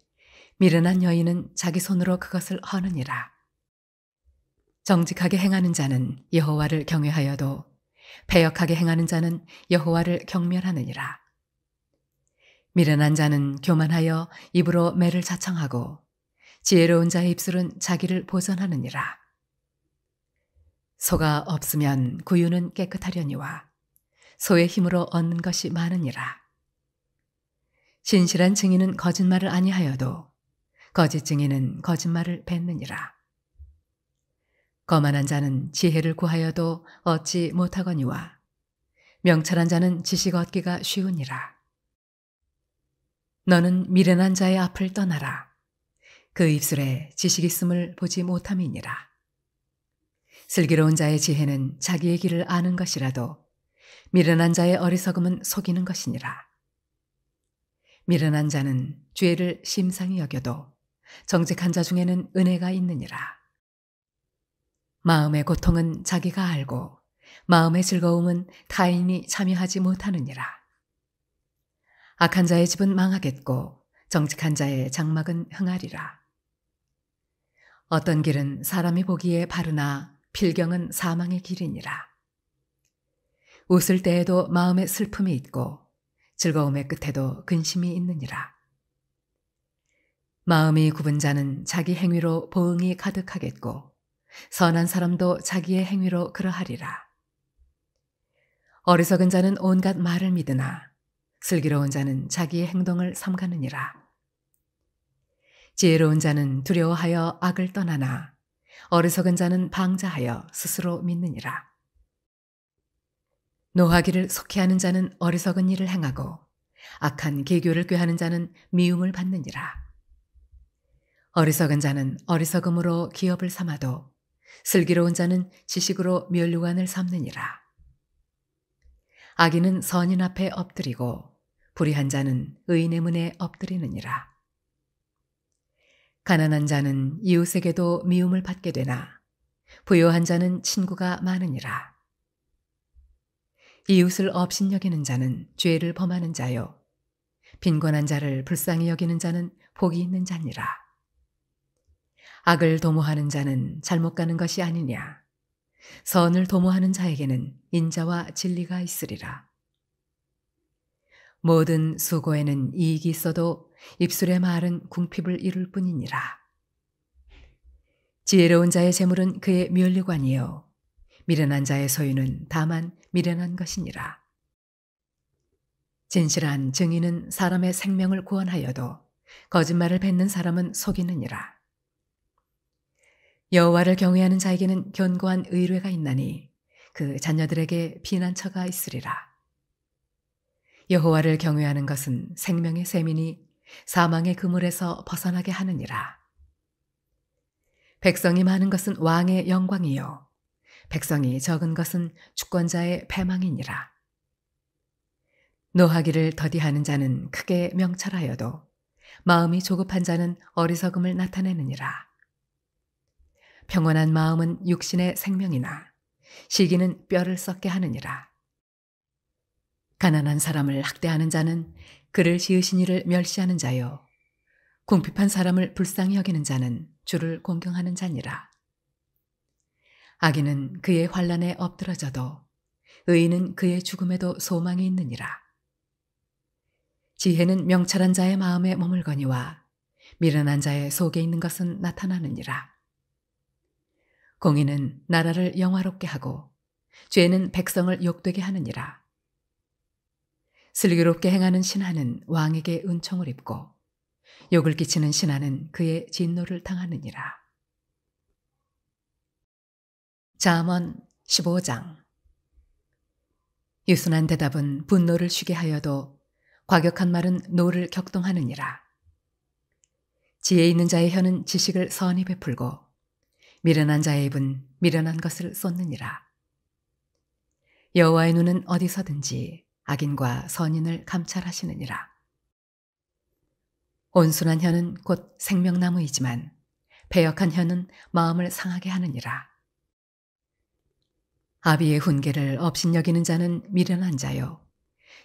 미련한 여인은 자기 손으로 그것을 허느니라. 정직하게 행하는 자는 여호와를 경외하여도 패역하게 행하는 자는 여호와를 경멸하느니라. 미련한 자는 교만하여 입으로 매를 자청하고 지혜로운 자의 입술은 자기를 보전하느니라. 소가 없으면 구유는 깨끗하려니와 소의 힘으로 얻는 것이 많으니라. 신실한 증인은 거짓말을 아니하여도 거짓 증인은 거짓말을 뱉느니라. 거만한 자는 지혜를 구하여도 얻지 못하거니와 명철한 자는 지식 얻기가 쉬우니라. 너는 미련한 자의 앞을 떠나라. 그 입술에 지식 있음을 보지 못함이니라. 슬기로운 자의 지혜는 자기의 길을 아는 것이라도 미련한 자의 어리석음은 속이는 것이니라. 미련한 자는 죄를 심상히 여겨도 정직한 자 중에는 은혜가 있느니라. 마음의 고통은 자기가 알고 마음의 즐거움은 타인이 참여하지 못하느니라. 악한 자의 집은 망하겠고 정직한 자의 장막은 흥하리라. 어떤 길은 사람이 보기에 바르나 필경은 사망의 길이니라. 웃을 때에도 마음에 슬픔이 있고 즐거움의 끝에도 근심이 있느니라. 마음이 굽은 자는 자기 행위로 보응이 가득하겠고 선한 사람도 자기의 행위로 그러하리라. 어리석은 자는 온갖 말을 믿으나 슬기로운 자는 자기의 행동을 삼가느니라. 지혜로운 자는 두려워하여 악을 떠나나 어리석은 자는 방자하여 스스로 믿느니라. 노하기를 속히하는 자는 어리석은 일을 행하고 악한 계교를 꾀하는 자는 미움을 받느니라. 어리석은 자는 어리석음으로 기업을 삼아도 슬기로운 자는 지식으로 면류관을 삼느니라. 악인은 선인 앞에 엎드리고 불의한 자는 의인의 문에 엎드리느니라. 가난한 자는 이웃에게도 미움을 받게 되나 부요한 자는 친구가 많으니라. 이웃을 업신여기는 자는 죄를 범하는 자요 빈곤한 자를 불쌍히 여기는 자는 복이 있는 자니라. 악을 도모하는 자는 잘못 가는 것이 아니냐. 선을 도모하는 자에게는 인자와 진리가 있으리라. 모든 수고에는 이익이 있어도 입술의 말은 궁핍을 이룰 뿐이니라. 지혜로운 자의 재물은 그의 면류관이요 미련한 자의 소유는 다만 미련한 것이니라. 진실한 증인은 사람의 생명을 구원하여도 거짓말을 뱉는 사람은 속이느니라. 여호와를 경외하는 자에게는 견고한 의뢰가 있나니 그 자녀들에게 피난처가 있으리라. 여호와를 경외하는 것은 생명의 셈이니 사망의 그물에서 벗어나게 하느니라. 백성이 많은 것은 왕의 영광이요 백성이 적은 것은 주권자의 패망이니라. 노하기를 더디하는 자는 크게 명철하여도 마음이 조급한 자는 어리석음을 나타내느니라. 평온한 마음은 육신의 생명이나 시기는 뼈를 썩게 하느니라. 가난한 사람을 학대하는 자는 그를 지으신 이를 멸시하는 자요 궁핍한 사람을 불쌍히 여기는 자는 주를 공경하는 자니라. 악인은 그의 환난에 엎드러져도 의인은 그의 죽음에도 소망이 있느니라. 지혜는 명철한 자의 마음에 머물거니와 미련한 자의 속에 있는 것은 나타나느니라. 공의는 나라를 영화롭게 하고 죄는 백성을 욕되게 하느니라. 슬기롭게 행하는 신하는 왕에게 은총을 입고 욕을 끼치는 신하는 그의 진노를 당하느니라. 잠언 15장. 유순한 대답은 분노를 쉬게 하여도 과격한 말은 노를 격동하느니라. 지혜 있는 자의 혀는 지식을 선히 베풀고 미련한 자의 입은 미련한 것을 쏟느니라. 여호와의 눈은 어디서든지 악인과 선인을 감찰하시느니라. 온순한 혀는 곧 생명나무이지만 패역한 혀는 마음을 상하게 하느니라. 아비의 훈계를 업신여기는 자는 미련한 자요,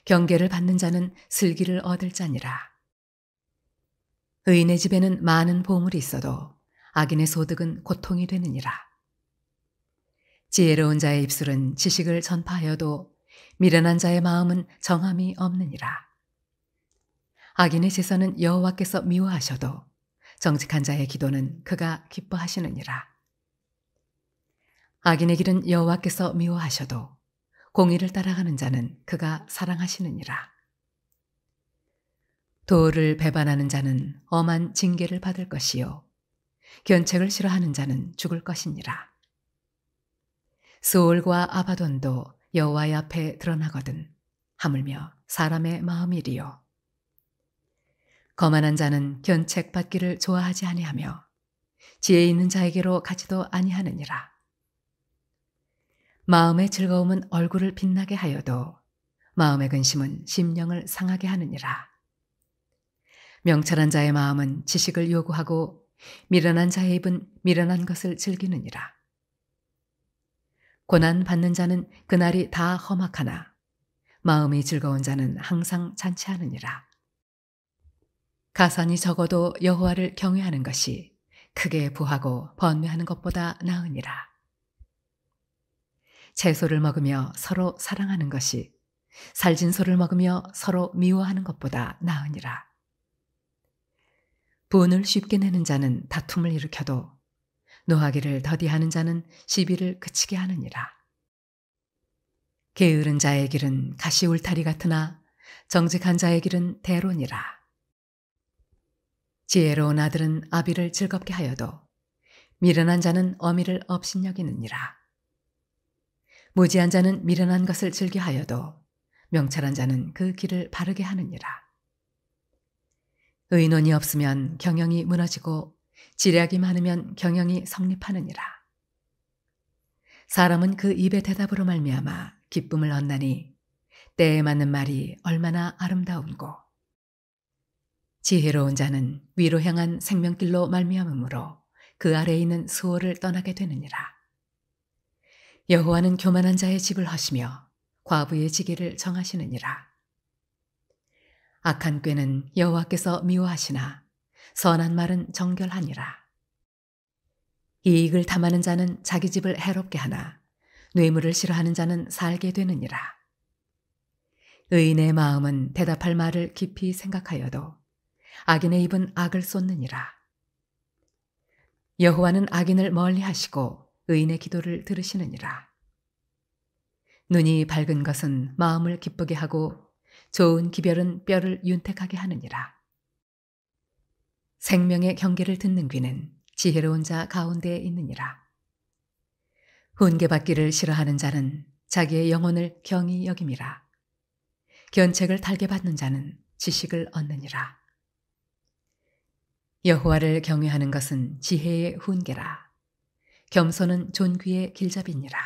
경계를 받는 자는 슬기를 얻을 자니라. 의인의 집에는 많은 보물이 있어도 악인의 소득은 고통이 되느니라. 지혜로운 자의 입술은 지식을 전파하여도 미련한 자의 마음은 정함이 없느니라. 악인의 제사는 여호와께서 미워하셔도 정직한 자의 기도는 그가 기뻐하시느니라. 악인의 길은 여호와께서 미워하셔도 공의를 따라가는 자는 그가 사랑하시느니라. 도를 배반하는 자는 엄한 징계를 받을 것이요, 견책을 싫어하는 자는 죽을 것이니라. 스올과 아바돈도 여호와의 앞에 드러나거든 하물며 사람의 마음이리요. 거만한 자는 견책 받기를 좋아하지 아니하며 지혜 있는 자에게로 가지도 아니하느니라. 마음의 즐거움은 얼굴을 빛나게 하여도 마음의 근심은 심령을 상하게 하느니라. 명철한 자의 마음은 지식을 요구하고 미련한 자의 입은 미련한 것을 즐기느니라. 고난 받는 자는 그날이 다 험악하나 마음이 즐거운 자는 항상 잔치하느니라. 가산이 적어도 여호와를 경외하는 것이 크게 부하고 번뇌하는 것보다 나으니라. 채소를 먹으며 서로 사랑하는 것이 살진 소를 먹으며 서로 미워하는 것보다 나으니라. 분을 쉽게 내는 자는 다툼을 일으켜도 노하기를 더디하는 자는 시비를 그치게 하느니라. 게으른 자의 길은 가시 울타리 같으나 정직한 자의 길은 대로니라. 지혜로운 아들은 아비를 즐겁게 하여도 미련한 자는 어미를 업신여기느니라. 무지한 자는 미련한 것을 즐겨하여도 명철한 자는 그 길을 바르게 하느니라. 의논이 없으면 경영이 무너지고 지략이 많으면 경영이 성립하느니라. 사람은 그 입의 대답으로 말미암아 기쁨을 얻나니 때에 맞는 말이 얼마나 아름다운고. 지혜로운 자는 위로 향한 생명길로 말미암으므로 그 아래에 있는 수호를 떠나게 되느니라. 여호와는 교만한 자의 집을 허시며 과부의 지기를 정하시느니라. 악한 꾀는 여호와께서 미워하시나 선한 말은 정결하니라. 이익을 탐하는 자는 자기 집을 해롭게 하나 뇌물을 싫어하는 자는 살게 되느니라. 의인의 마음은 대답할 말을 깊이 생각하여도 악인의 입은 악을 쏟느니라. 여호와는 악인을 멀리하시고 의인의 기도를 들으시느니라. 눈이 밝은 것은 마음을 기쁘게 하고 좋은 기별은 뼈를 윤택하게 하느니라. 생명의 경계를 듣는 귀는 지혜로운 자 가운데에 있느니라. 훈계받기를 싫어하는 자는 자기의 영혼을 경히 여김이라. 견책을 달게 받는 자는 지식을 얻느니라. 여호와를 경외하는 것은 지혜의 훈계라. 겸손은 존귀의 길잡이니라.